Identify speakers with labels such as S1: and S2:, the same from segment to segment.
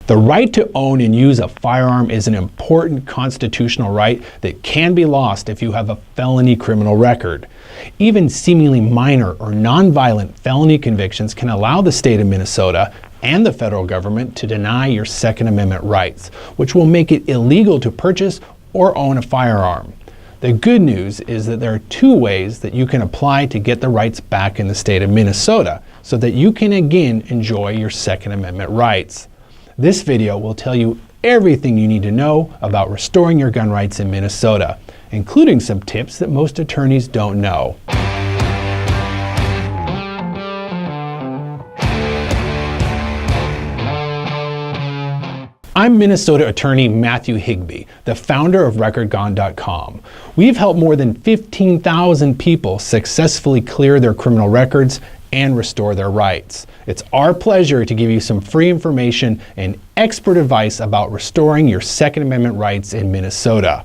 S1: The right to own and use a firearm is an important constitutional right that can be lost if you have a felony criminal record. Even seemingly minor or nonviolent felony convictions can allow the state of Minnesota and the federal government to deny your Second Amendment rights, which will make it illegal to purchase or own a firearm. The good news is that there are two ways that you can apply to get the rights back in the state of Minnesota so that you can again enjoy your Second Amendment rights. This video will tell you everything you need to know about restoring your gun rights in Minnesota, including some tips that most attorneys don't know. I'm Minnesota attorney Matthew Higbee, the founder of RecordGone.com. We've helped more than 15,000 people successfully clear their criminal records and restore their rights. It's our pleasure to give you some free information and expert advice about restoring your Second Amendment rights in Minnesota.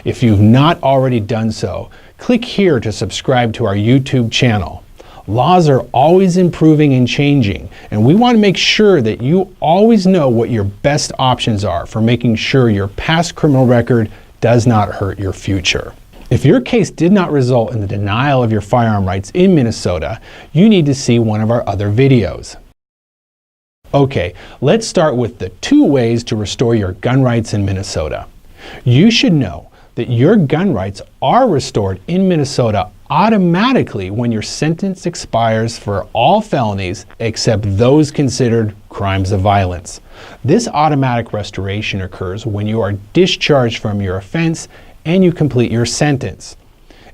S1: If you've not already done so, click here to subscribe to our YouTube channel. Laws are always improving and changing, and we want to make sure that you always know what your best options are for making sure your past criminal record does not hurt your future. If your case did not result in the denial of your firearm rights in Minnesota, you need to see one of our other videos. Okay, let's start with the 2 ways to restore your gun rights in Minnesota. You should know that your gun rights are restored in Minnesota automatically when your sentence expires for all felonies except those considered crimes of violence. This automatic restoration occurs when you are discharged from your offense and you complete your sentence.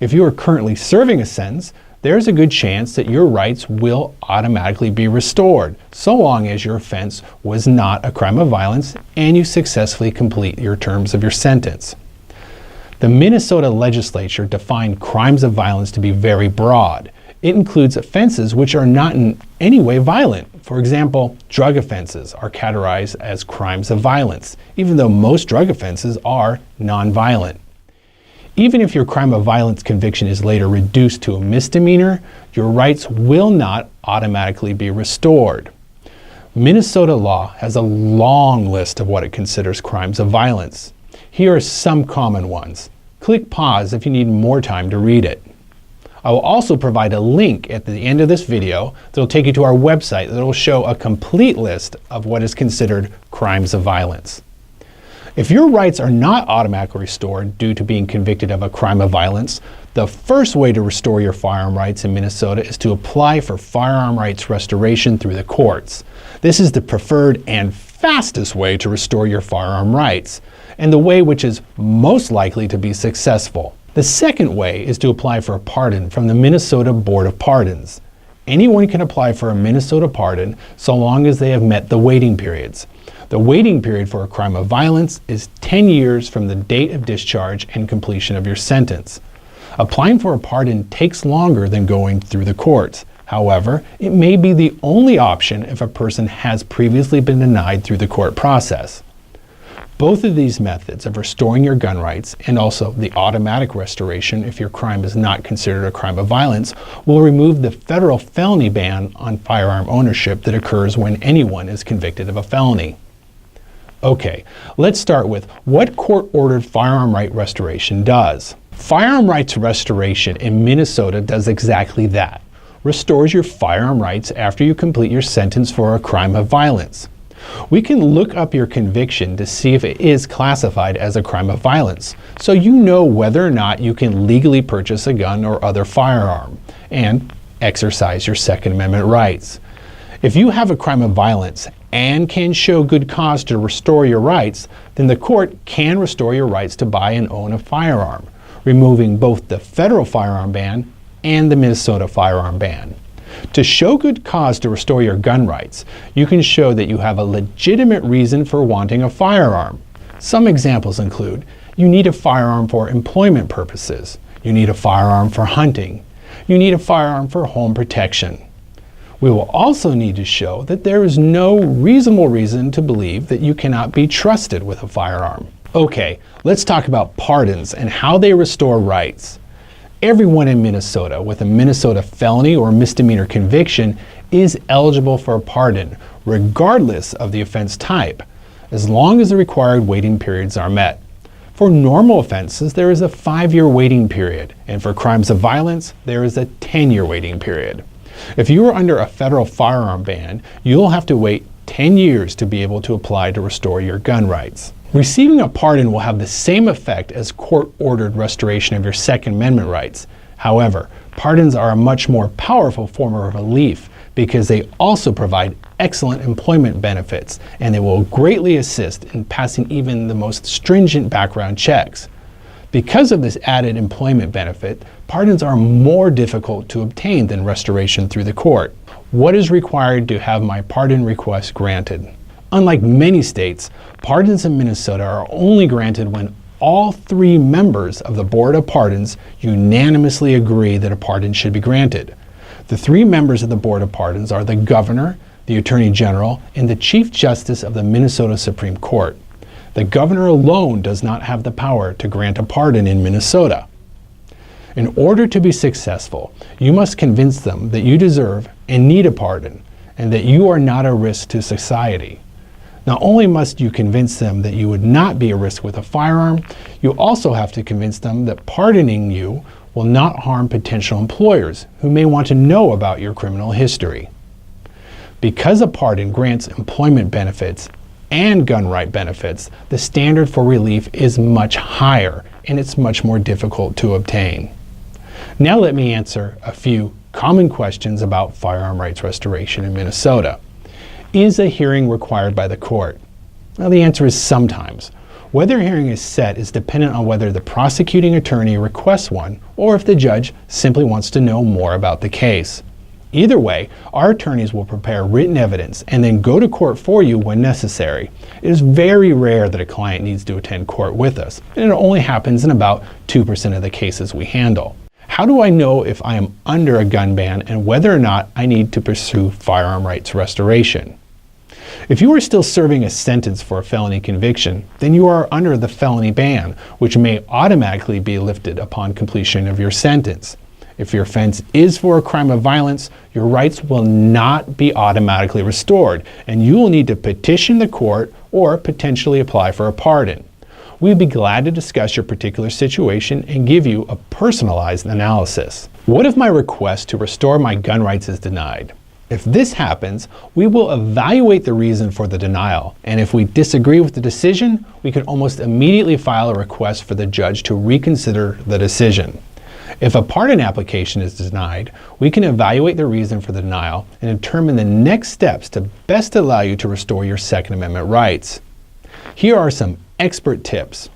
S1: If you are currently serving a sentence, there's a good chance that your rights will automatically be restored, so long as your offense was not a crime of violence and you successfully complete your terms of your sentence. The Minnesota legislature defined crimes of violence to be very broad. It includes offenses which are not in any way violent. For example, drug offenses are categorized as crimes of violence, even though most drug offenses are nonviolent. Even if your crime of violence conviction is later reduced to a misdemeanor, your rights will not automatically be restored. Minnesota law has a long list of what it considers crimes of violence. Here are some common ones. Click pause if you need more time to read it. I will also provide a link at the end of this video that will take you to our website that will show a complete list of what is considered crimes of violence. If your rights are not automatically restored due to being convicted of a crime of violence, the first way to restore your firearm rights in Minnesota is to apply for firearm rights restoration through the courts. This is the preferred and fastest way to restore your firearm rights, and the way which is most likely to be successful. The second way is to apply for a pardon from the Minnesota Board of Pardons. Anyone can apply for a Minnesota pardon so long as they have met the waiting periods. The waiting period for a crime of violence is 10 years from the date of discharge and completion of your sentence. Applying for a pardon takes longer than going through the courts. However, it may be the only option if a person has previously been denied through the court process. Both of these methods of restoring your gun rights and also the automatic restoration if your crime is not considered a crime of violence will remove the federal felony ban on firearm ownership that occurs when anyone is convicted of a felony. Okay, let's start with what court-ordered firearm right restoration does. Firearm rights restoration in Minnesota does exactly that. Restores your firearm rights after you complete your sentence for a crime of violence. We can look up your conviction to see if it is classified as a crime of violence, so you know whether or not you can legally purchase a gun or other firearm and exercise your Second Amendment rights. If you have a crime of violence and can show good cause to restore your rights, then the court can restore your rights to buy and own a firearm, removing both the federal firearm ban and the Minnesota firearm ban. To show good cause to restore your gun rights, you can show that you have a legitimate reason for wanting a firearm. Some examples include, you need a firearm for employment purposes, you need a firearm for hunting, you need a firearm for home protection. We will also need to show that there is no reasonable reason to believe that you cannot be trusted with a firearm. Okay, let's talk about pardons and how they restore rights. Everyone in Minnesota with a Minnesota felony or misdemeanor conviction is eligible for a pardon, regardless of the offense type. as long as the required waiting periods are met. For normal offenses, there is a 5-year waiting period, and for crimes of violence, there is a 10-year waiting period. If you are under a federal firearm ban, you'll have to wait 10 years to be able to apply to restore your gun rights. Receiving a pardon will have the same effect as court-ordered restoration of your Second Amendment rights. However, pardons are a much more powerful form of relief because they also provide excellent employment benefits, and they will greatly assist in passing even the most stringent background checks. Because of this added employment benefit, pardons are more difficult to obtain than restoration through the court. What is required to have my pardon request granted? Unlike many states, pardons in Minnesota are only granted when all 3 members of the Board of Pardons unanimously agree that a pardon should be granted. The 3 members of the Board of Pardons are the Governor, the Attorney General, and the Chief Justice of the Minnesota Supreme Court. The Governor alone does not have the power to grant a pardon in Minnesota. In order to be successful, you must convince them that you deserve and need a pardon, and that you are not a risk to society. Not only must you convince them that you would not be a risk with a firearm, you also have to convince them that pardoning you will not harm potential employers who may want to know about your criminal history. Because a pardon grants employment benefits and gun right benefits, the standard for relief is much higher and it's much more difficult to obtain. Now let me answer a few common questions about firearm rights restoration in Minnesota. Is a hearing required by the court? Well, the answer is sometimes. Whether a hearing is set is dependent on whether the prosecuting attorney requests one or if the judge simply wants to know more about the case. Either way, our attorneys will prepare written evidence and then go to court for you when necessary. It is very rare that a client needs to attend court with us, and it only happens in about 2% of the cases we handle. How do I know if I am under a gun ban and whether or not I need to pursue firearm rights restoration? If you are still serving a sentence for a felony conviction, then you are under the felony ban, which may automatically be lifted upon completion of your sentence. If your offense is for a crime of violence, your rights will not be automatically restored, and you will need to petition the court or potentially apply for a pardon. We'd be glad to discuss your particular situation and give you a personalized analysis. What if my request to restore my gun rights is denied? If this happens, we will evaluate the reason for the denial, and if we disagree with the decision, we can almost immediately file a request for the judge to reconsider the decision. If a pardon application is denied, we can evaluate the reason for the denial and determine the next steps to best allow you to restore your Second Amendment rights. Here are some expert tips.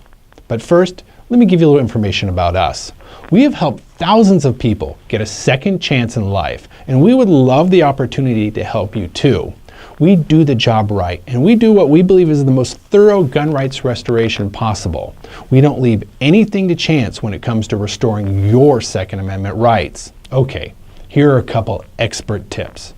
S1: But first, let me give you a little information about us. We have helped thousands of people get a second chance in life, and we would love the opportunity to help you too. We do the job right, and we do what we believe is the most thorough gun rights restoration possible. We don't leave anything to chance when it comes to restoring your Second Amendment rights. Okay, here are a couple expert tips.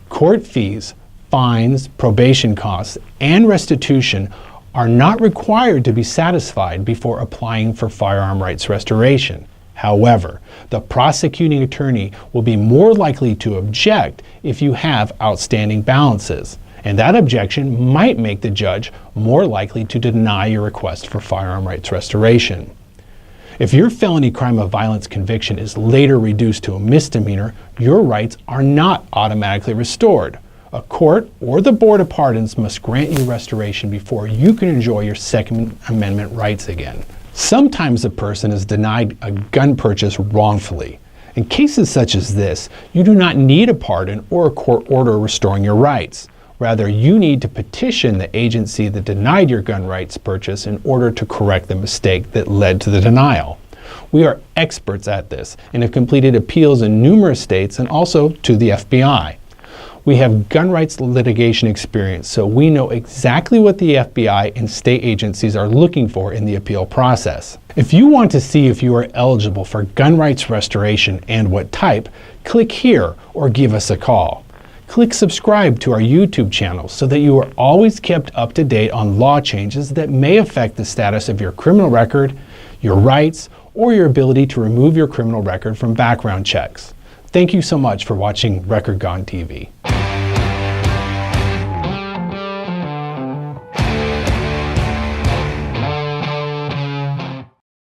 S1: Court fees, fines, probation costs, and restitution are not required to be satisfied before applying for firearm rights restoration. However, the prosecuting attorney will be more likely to object if you have outstanding balances, and that objection might make the judge more likely to deny your request for firearm rights restoration. If your felony crime of violence conviction is later reduced to a misdemeanor, your rights are not automatically restored. A court or the Board of Pardons must grant you restoration before you can enjoy your Second Amendment rights again. Sometimes a person is denied a gun purchase wrongfully. In cases such as this, you do not need a pardon or a court order restoring your rights. Rather, you need to petition the agency that denied your gun rights purchase in order to correct the mistake that led to the denial. We are experts at this and have completed appeals in numerous states and also to the FBI. We have gun rights litigation experience, so we know exactly what the FBI and state agencies are looking for in the appeal process. If you want to see if you are eligible for gun rights restoration and what type, click here or give us a call. Click subscribe to our YouTube channel so that you are always kept up to date on law changes that may affect the status of your criminal record, your rights, or your ability to remove your criminal record from background checks. Thank you so much for watching Record Gone TV.